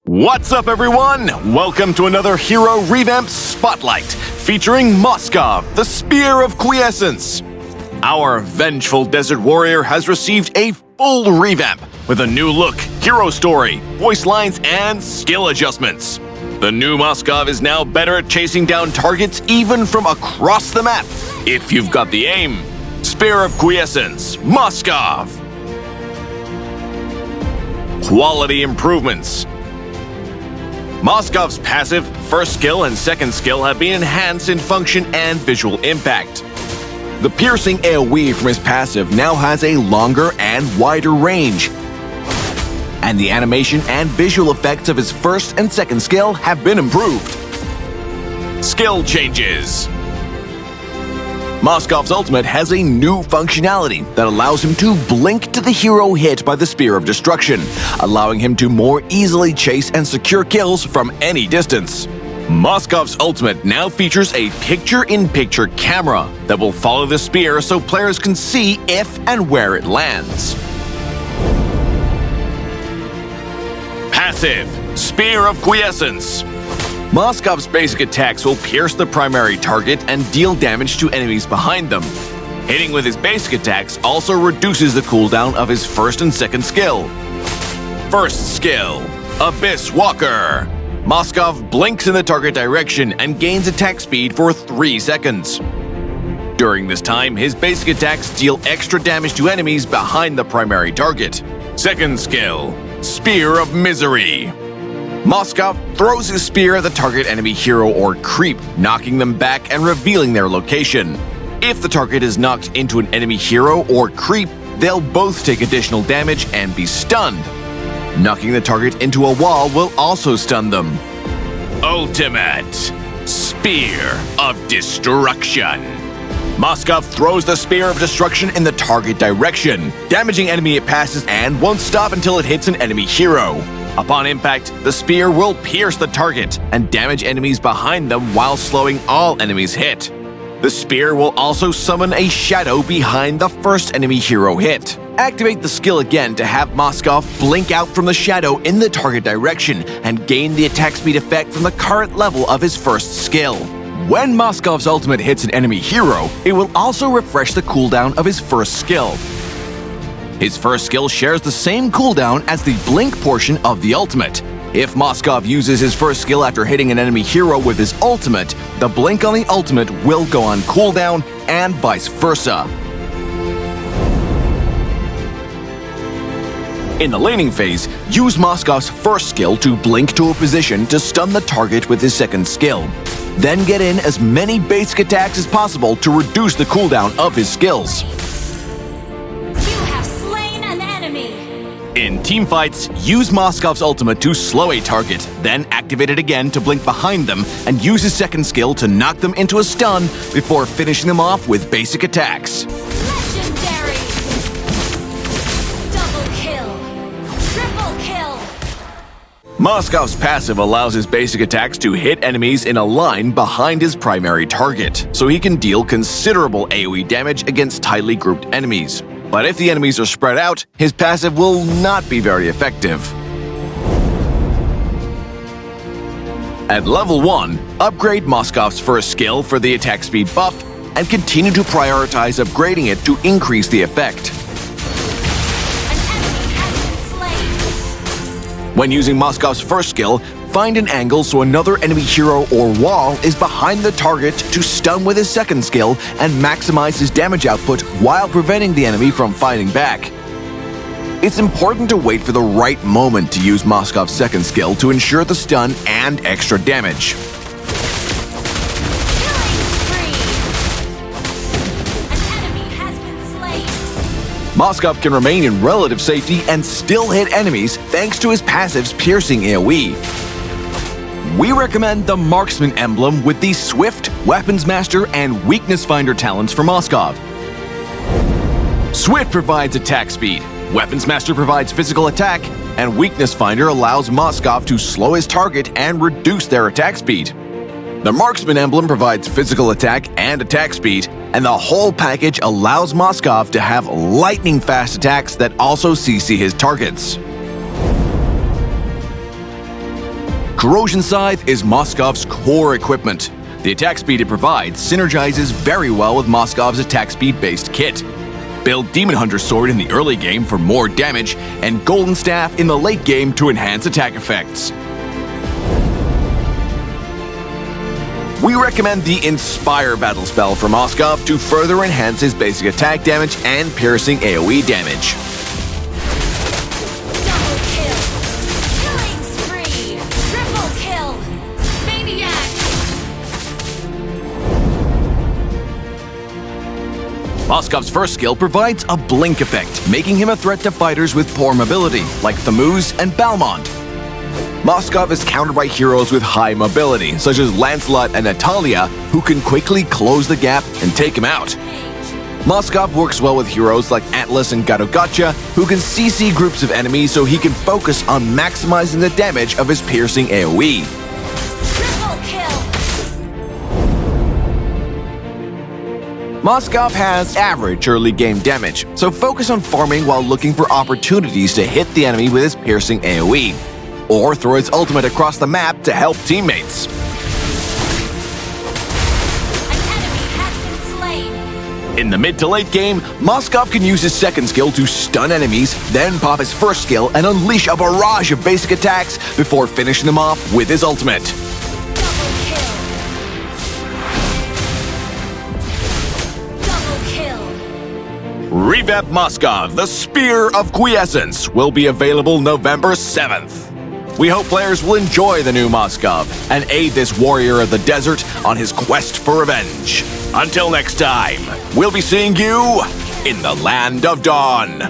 What's up, everyone? Welcome to another Hero Revamp Spotlight featuring Moskov, the Spear of Quiescence. Our vengeful desert warrior has received a full revamp with a new look, hero story, voice lines, and skill adjustments. The new Moskov is now better at chasing down targets even from across the map, if you've got the aim. Spear of Quiescence, Moskov. Quality improvements. Moskov's passive, first skill, and second skill have been enhanced in function and visual impact. The piercing AoE from his passive now has a longer and wider range. And the animation and visual effects of his first and second skill have been improved. Skill changes. Moskov's ultimate has a new functionality that allows him to blink to the hero hit by the Spear of Destruction, allowing him to more easily chase and secure kills from any distance. Moskov's ultimate now features a picture-in-picture camera that will follow the spear so players can see if and where it lands. Passive, Spear of Quiescence. Moskov's basic attacks will pierce the primary target and deal damage to enemies behind them. Hitting with his basic attacks also reduces the cooldown of his first and second skill. First skill, Abyss Walker. Moskov blinks in the target direction and gains attack speed for 3 seconds. During this time, his basic attacks deal extra damage to enemies behind the primary target. Second skill, Spear of Misery. Moskov throws his spear at the target enemy hero or creep, knocking them back and revealing their location. If the target is knocked into an enemy hero or creep, they'll both take additional damage and be stunned. Knocking the target into a wall will also stun them. Ultimate, Spear of Destruction. Moskov throws the Spear of Destruction in the target direction, damaging enemy it passes and won't stop until it hits an enemy hero. Upon impact, the spear will pierce the target and damage enemies behind them while slowing all enemies hit. The spear will also summon a shadow behind the first enemy hero hit. Activate the skill again to have Moskov blink out from the shadow in the target direction and gain the attack speed effect from the current level of his first skill. When Moskov's ultimate hits an enemy hero, it will also refresh the cooldown of his first skill. His first skill shares the same cooldown as the blink portion of the ultimate. If Moskov uses his first skill after hitting an enemy hero with his ultimate, the blink on the ultimate will go on cooldown and vice versa. In the laning phase, use Moskov's first skill to blink to a position to stun the target with his second skill. Then get in as many basic attacks as possible to reduce the cooldown of his skills. In teamfights, use Moskov's ultimate to slow a target, then activate it again to blink behind them and use his second skill to knock them into a stun before finishing them off with basic attacks. Legendary! Double kill! Triple kill! Moskov's passive allows his basic attacks to hit enemies in a line behind his primary target, so he can deal considerable AoE damage against tightly grouped enemies. But if the enemies are spread out, his passive will not be very effective. At level 1, upgrade Moskov's first skill for the attack speed buff and continue to prioritize upgrading it to increase the effect. When using Moskov's first skill, find an angle so another enemy hero or wall is behind the target to stun with his second skill and maximize his damage output while preventing the enemy from fighting back. It's important to wait for the right moment to use Moskov's second skill to ensure the stun and extra damage. Moskov can remain in relative safety and still hit enemies thanks to his passive's piercing AoE. We recommend the Marksman emblem with the Swift, Weapons Master, and Weakness Finder talents for Moskov. Swift provides attack speed, Weapons Master provides physical attack, and Weakness Finder allows Moskov to slow his target and reduce their attack speed. The Marksman emblem provides physical attack and attack speed, and the whole package allows Moskov to have lightning-fast attacks that also CC his targets. Corrosion Scythe is Moskov's core equipment. The attack speed it provides synergizes very well with Moskov's attack speed-based kit. Build Demon Hunter Sword in the early game for more damage, and Golden Staff in the late game to enhance attack effects. We recommend the Inspire battle spell for Moskov to further enhance his basic attack damage and piercing AoE damage. Double kill. Killing spree. Triple kill. Maniac. Moskov's first skill provides a blink effect, making him a threat to fighters with poor mobility, like Thamuz and Balmont. Moskov is countered by heroes with high mobility, such as Lancelot and Natalia, who can quickly close the gap and take him out. Moskov works well with heroes like Atlas and Gadogacha, who can CC groups of enemies so he can focus on maximizing the damage of his piercing AoE. Triple kill. Moskov has average early game damage, so focus on farming while looking for opportunities to hit the enemy with his piercing AoE, or throw his ultimate across the map to help teammates. An enemy has been slain. In the mid to late game, Moskov can use his second skill to stun enemies, then pop his first skill and unleash a barrage of basic attacks before finishing them off with his ultimate. Double kill. Double kill. Revamp Moskov, the Spear of Quiescence, will be available November 7th. We hope players will enjoy the new Moskov and aid this warrior of the desert on his quest for revenge. Until next time, we'll be seeing you in the Land of Dawn.